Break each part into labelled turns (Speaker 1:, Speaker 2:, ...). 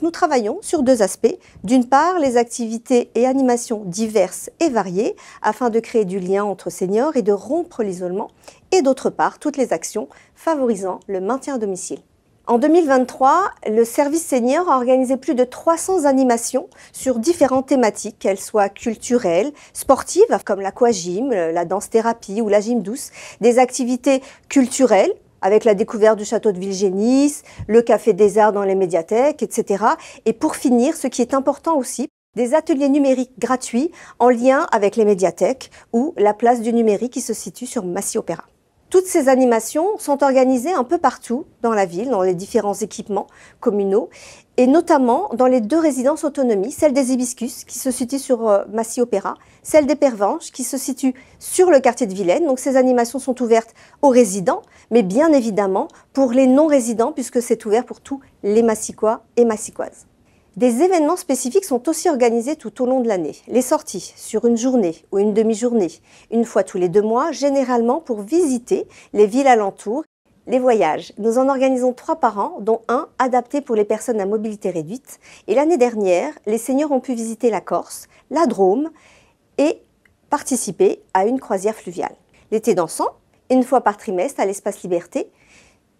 Speaker 1: Nous travaillons sur deux aspects. D'une part, les activités et animations diverses et variées afin de créer du lien entre seniors et de rompre l'isolement. Et d'autre part, toutes les actions favorisant le maintien à domicile. En 2023, le service senior a organisé plus de 300 animations sur différentes thématiques, qu'elles soient culturelles, sportives comme l'aquagym, la danse-thérapie ou la gym douce, des activités culturelles avec la découverte du château de Villegénis, le café des arts dans les médiathèques, etc. Et pour finir, ce qui est important aussi, des ateliers numériques gratuits en lien avec les médiathèques ou la place du numérique qui se situe sur Massy Opéra. Toutes ces animations sont organisées un peu partout dans la ville, dans les différents équipements communaux, et notamment dans les deux résidences autonomie, celle des Hibiscus qui se situe sur Massy Opéra, celle des Pervenches qui se situe sur le quartier de Vilaine. Donc ces animations sont ouvertes aux résidents, mais bien évidemment pour les non-résidents puisque c'est ouvert pour tous les Massicois et Massicoises. Des événements spécifiques sont aussi organisés tout au long de l'année. Les sorties sur une journée ou une demi-journée, une fois tous les 2 mois, généralement pour visiter les villes alentours. Les voyages, nous en organisons 3 par an, dont un adapté pour les personnes à mobilité réduite. Et l'année dernière, les seniors ont pu visiter la Corse, la Drôme et participer à une croisière fluviale. L'été dansant, une fois par trimestre à l'espace Liberté,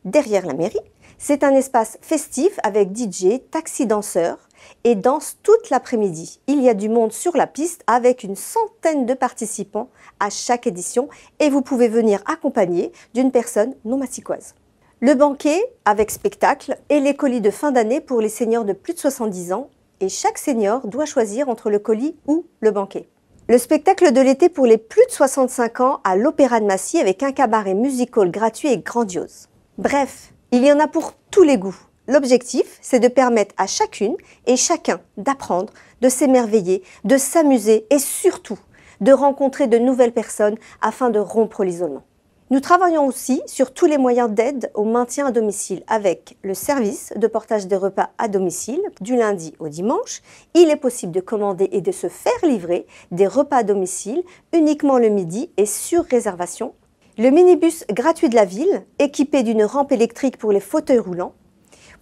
Speaker 1: derrière la mairie. C'est un espace festif avec DJ, taxi-danseurs et danse toute l'après-midi. Il y a du monde sur la piste avec une centaine de participants à chaque édition et vous pouvez venir accompagné d'une personne non massicoise. Le banquet avec spectacle et les colis de fin d'année pour les seniors de plus de 70 ans et chaque senior doit choisir entre le colis ou le banquet. Le spectacle de l'été pour les plus de 65 ans à l'Opéra de Massy avec un cabaret musical gratuit et grandiose. Bref, il y en a pour tous les goûts. L'objectif, c'est de permettre à chacune et chacun d'apprendre, de s'émerveiller, de s'amuser et surtout de rencontrer de nouvelles personnes afin de rompre l'isolement. Nous travaillons aussi sur tous les moyens d'aide au maintien à domicile avec le service de portage des repas à domicile du lundi au dimanche. Il est possible de commander et de se faire livrer des repas à domicile uniquement le midi et sur réservation. Le minibus gratuit de la ville, équipé d'une rampe électrique pour les fauteuils roulants,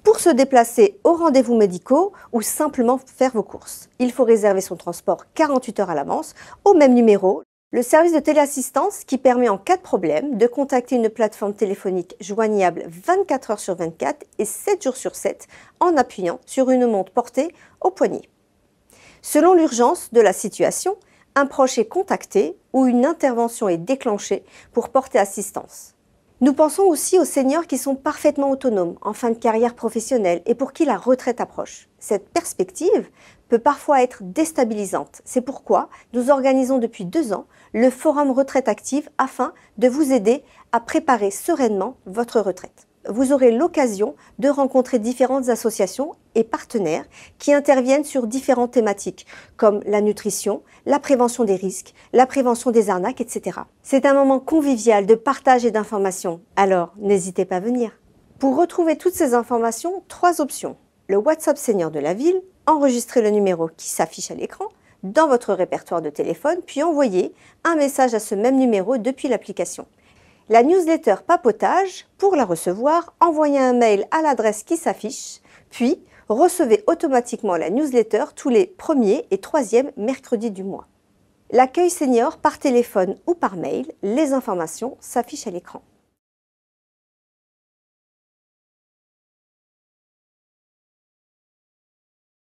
Speaker 1: pour se déplacer aux rendez-vous médicaux ou simplement faire vos courses. Il faut réserver son transport 48 heures à l'avance au même numéro. Le service de téléassistance qui permet en cas de problème de contacter une plateforme téléphonique joignable 24 heures sur 24 et 7 jours sur 7 en appuyant sur une montre portée au poignet. Selon l'urgence de la situation, un proche est contacté ou une intervention est déclenchée pour porter assistance. Nous pensons aussi aux seniors qui sont parfaitement autonomes en fin de carrière professionnelle et pour qui la retraite approche. Cette perspective peut parfois être déstabilisante. C'est pourquoi nous organisons depuis 2 ans le Forum Retraite Active afin de vous aider à préparer sereinement votre retraite. Vous aurez l'occasion de rencontrer différentes associations et partenaires qui interviennent sur différentes thématiques comme la nutrition, la prévention des risques, la prévention des arnaques, etc. C'est un moment convivial de partage et d'information, alors n'hésitez pas à venir. Pour retrouver toutes ces informations, 3 options. Le WhatsApp Senior de la ville, enregistrez le numéro qui s'affiche à l'écran dans votre répertoire de téléphone, puis envoyez un message à ce même numéro depuis l'application. La newsletter Papotage, pour la recevoir, envoyez un mail à l'adresse qui s'affiche, puis recevez automatiquement la newsletter tous les 1er et 3e mercredis du mois. L'accueil senior par téléphone ou par mail, les informations s'affichent à l'écran.